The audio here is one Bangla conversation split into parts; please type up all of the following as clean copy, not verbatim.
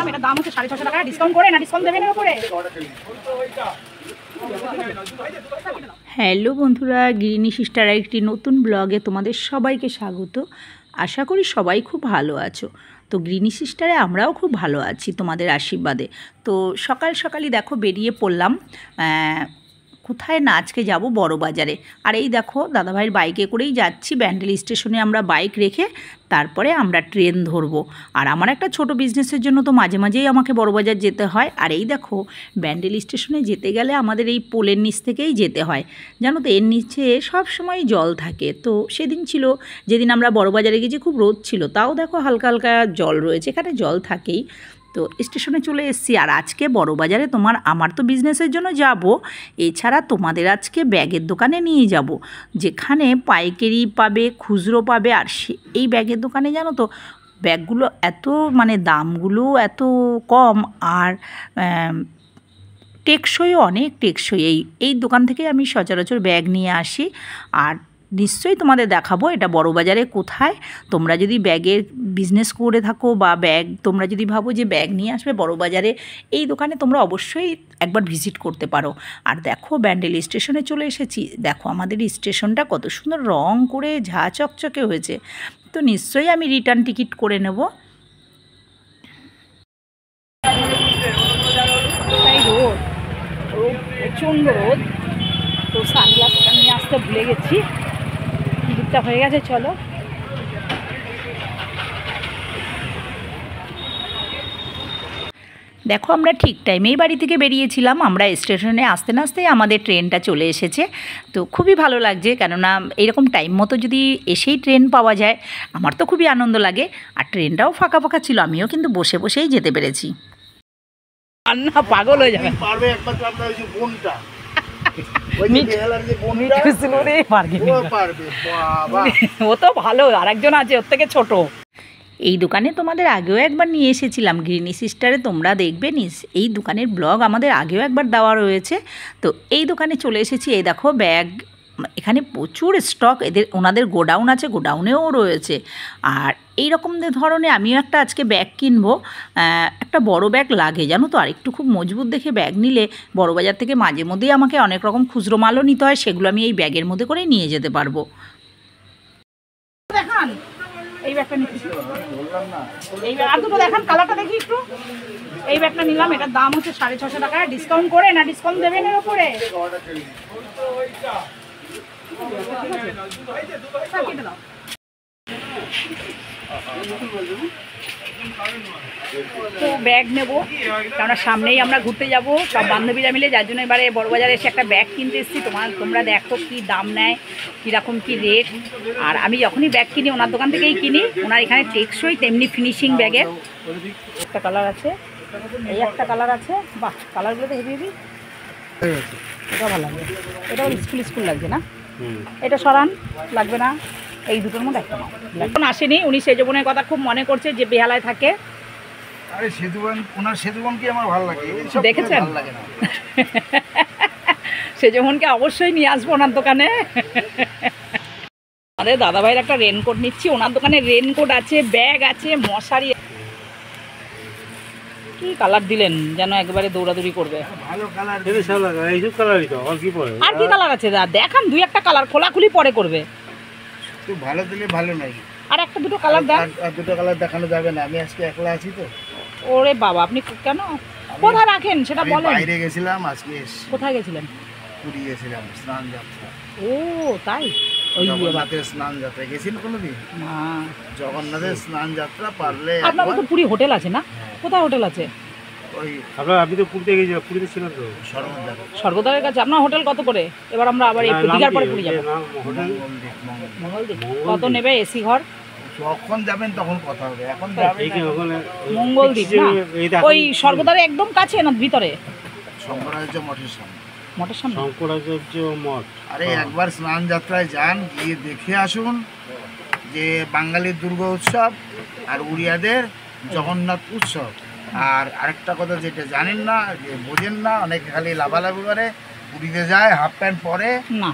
নিলাম, এটার দাম হচ্ছে 650 টাকা। ডিসকাউন্ট করে না, ডিসকাউন্ট দেবেন এর উপরে? হ্যালো বন্ধুরা, গৃহিণী সিস্টার একটি নতুন ব্লগে তোমাদের সবাইকে স্বাগত। আশা করি সবাই খুব ভালো আছো। তো গৃহিণী সিস্টারে আমরাও খুব ভালো আছি তোমাদের আশীর্বাদে। তো সকাল সকালই দেখো বেরিয়ে পড়লাম, কোথায় না আজকে যাব বড় বাজারে। আর এই দেখো দাদাভাইয়ের বাইকে করেই যাচ্ছি, ব্যান্ডেল স্টেশনে আমরা বাইক রেখে তারপরে আমরা ট্রেন ধরবো। আর আমার একটা ছোট বিজনেসের জন্য তো মাঝে মাঝেই আমাকে বড় বাজার যেতে হয়। আর এই দেখো ব্যান্ডেল স্টেশনে যেতে গেলে আমাদের এই পোলের নিচ থেকেই যেতে হয়, জানো তো। এর নিচে সব সময় জল থাকে। তো সেদিন ছিল যেদিন আমরা বড় বাজারে গেছি, খুব রোদ ছিল, তাও দেখো হালকা হালকা জল রয়েছে, এখানে জল থাকেই। তো স্টেশনে চলে এসেছি। আর আজকে বড় বাজারে আমার তো বিজনেসের জন্য যাব, এছাড়া তোমাদের আজকে ব্যাগের দোকানে নিয়ে যাব, যেখানে পাইকারি পাবে, খুচরো পাবে। আর এই ব্যাগের দোকানে জানো তো ব্যাগগুলো এত দামগুলো এত কম, আর টেকসইও অনেক টেকসই। এই দোকান থেকে আমি সচরাচর ব্যাগ নিয়ে আসি। আর নিশ্চয়ই তোমাদের দেখাবো এটা বড় বাজারে কোথায়। তোমরা যদি ব্যাগের বিজনেস করে থাকো বা তোমরা যদি ভাবো যে ব্যাগ নিয়ে আসবে বড় বাজারে, এই দোকানে তোমরা অবশ্যই একবার ভিজিট করতে পারো। আর দেখো ব্যান্ডেল স্টেশনে চলে এসেছি। দেখো আমাদের স্টেশনটা কত সুন্দর রং করে ঝা চকচকে হয়েছে। তো নিশ্চয়ই আমি রিটার্ন টিকিট করে নেব। রোদ, প্রচণ্ড রোদ। তো সানগ্লাসটা নিয়ে আসতে ভুলে গেছি, টিকিটটা হয়ে গেছে। চলো দেখো আমরা ঠিক টাইমেই বাড়ি থেকে বেরিয়েছিলাম। আমরা স্টেশনে আসতে না আসতেই আমাদের ট্রেনটা চলে এসেছে। তো খুবই ভালো লাগছে, কেননা এরকম টাইম মতো যদি এসেই ট্রেন পাওয়া যায় আমার তো খুবই আনন্দ লাগে। আর ট্রেনটাও ফাঁকা ফাঁকা ছিল, আমিও কিন্তু বসে বসেই যেতে পেরেছি। আর না পাগল হয়ে যাবে, ও তো ভালো, আরেকজন আছে ওর থেকে ছোট। এই দোকানে তোমাদের আগেও একবার নিয়ে এসেছিলাম গৃহিণী সিস্টারে, তোমরা দেখবে এই দোকানের ব্লগ আমাদের আগেও একবার দেওয়া রয়েছে। তো এই দোকানে চলে এসেছি। এই দেখো ব্যাগ, এখানে প্রচুর স্টক, ওনাদের গোডাউন আছে, গোডাউনেও রয়েছে। আর এই রকম ধরনের আমিও একটা আজকে ব্যাগ কিনবো। একটা বড় ব্যাগ লাগে জানো তো, আর একটু খুব মজবুত দেখে ব্যাগ নিলে বড় বাজার থেকে মাঝে মধ্যেই আমাকে অনেক রকম খুচরো মালও নিতে হয়, সেগুলো আমি এই ব্যাগের মধ্যে করে নিয়ে যেতে পারবো। দেখান এই ব্যাগটা নিচ্ছি, এই আর দুটো দেখান, কালারটা দেখি একটু। এই ব্যাগটা নিলাম, এটার দাম হচ্ছে 650 টাকা। ডিসকাউন্ট করে না, ডিসকাউন্ট দেবেন এর উপরে? তো ব্যাগ নেবো, কারণ সামনেই আমরা ঘুরতে যাব সব বান্ধবীরা মিলে, যার জন্য এবারে বড়বাজারে এসে একটা ব্যাগ কিনতে এসেছি। তোমরা দেখো কি দাম নেয়, কীরকম কি রেট। আর আমি যখনই ব্যাগ কিনি ওনার দোকান থেকেই কিনি, ওনার এখানে টেকসই তেমনি ফিনিশিং ব্যাগের। একটা কালার আছে, এই একটা কালার আছে, বাহ কালারগুলো তো হেভি হেভি, এটা ভালো লাগবে। এটাও স্কুল লাগছে না, এটা সরান, লাগবে না। এই দুটোর মধ্যে একটা এখন আসেনি, উনি সেজবনের কথা খুব মনে করছে, যে বেহালায় থাকে। আরে সেতুবন, ওনার সেতুবন কি আমার ভালো লাগে, দেখেছেন? সেজবনকে অবশ্যই নিয়ে আসবো ওনার দোকানে। আরে দাদাভাইয়ের একটা রেনকোট নিচ্ছি, ওনার দোকানে রেনকোট আছে, ব্যাগ আছে, মশারি। কি কালার দিলেন যেন একেবারে দৌড়াদৌড়ি করবে। ভালো কালার, আর কি কালার আছে দেখান, দুই একটা কালার খোলাখুলি পরে করবে। তো ভালো দিলে ভালো নাই, আর একটা দুটো কালার দেন। আর দুটো কালার দেখানো যাবে না, আমি আজকে একলা আছি তো। ওরে বাবা, আপনি কেন কোথায় রাখেন সেটা বলেন। বাইরে গেছিলাম আজকে। কোথায় গেছিলেন? পুরী গেছিলাম, স্নান যাত্রা। ও তাই, ওই জগন্নাথের স্নান যাত্রা গেছেন কোনোদিন? না, জগন্নাথের স্নান যাত্রা পারলে। আপনার তো পুরী হোটেল আছে না? কোথায় হোটেল আছে? ওই আপনি তো পুরীতে গেছিলেন, পুরীতে ছিলেন তো স্বর্গদ্বারের কাছে। আপনার হোটেল কত করে? এবার আমরা আবার এই দীঘার পরে পুরী যাবো। কত নেবে এসি ঘর? যখন যাবেন তখন কথা হবে, এখন মঙ্গলদ্বীপ না, ওই স্বর্গদ্বারে একদম কাছে না ভিতরে? শঙ্করাচার্য মঠের সামনে। মঠের সামনে শঙ্করাচার্য মঠ। আরে একবার স্নান যাত্রায় যান, গিয়ে দেখে আসুন যে বাঙালির দুর্গা উৎসব আর উড়িয়াদের জগন্নাথ উৎসব। আর আরেকটা কথা যেটা জানেন না, যে বোঝেন না, অনেকে খালি লাভালাভি করে, পুরীতে যায় হাফ প্যান্ট পরে না,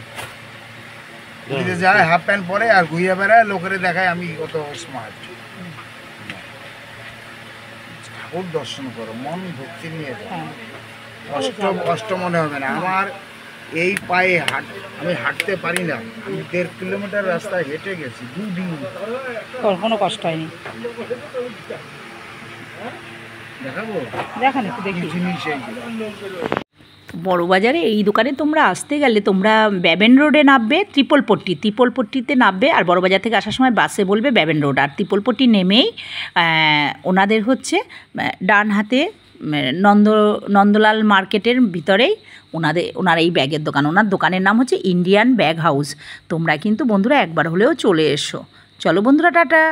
পুরীতে যায় হাফ প্যান্ট পরে আর ঘুরিয়ে বেড়ায়, লোকেরা দেখায় আমি কত স্মার্ট। ঠাকুর দর্শন করো, মন ভক্তি নিয়ে যাও, হ্যাঁ কষ্ট কষ্ট মনে হবে না। আমার এই পায়ে আমি হাঁটতে পারি না, আমি 1.5 কিলোমিটার রাস্তা হেঁটে গেছি 2 দিন। তোর কোনো কষ্ট হয়নি? দেখাবো দেখান একটু দেখি। জিনিস এই বড়বাজারে এই দোকানে তোমরা আসতে গেলে তোমরা ব্যাবেন রোডে নামবে, ত্রিপলপট্টিতে নামবে, আর বড়বাজার থেকে আসার সময় বাসে বলবে ব্যাবেন রোড, আর ত্রিপলপট্টি নেমেই ওনাদের হচ্ছে ডান হাতে নন্দলাল মার্কেটের ভিতরেই ওনার এই ব্যাগের দোকান। ওনার দোকানের নাম হচ্ছে ইন্ডিয়ান ব্যাগ হাউস। তোমরা কিন্তু বন্ধুরা একবার হলেও চলে এসো। চলো বন্ধুরা, টাটা।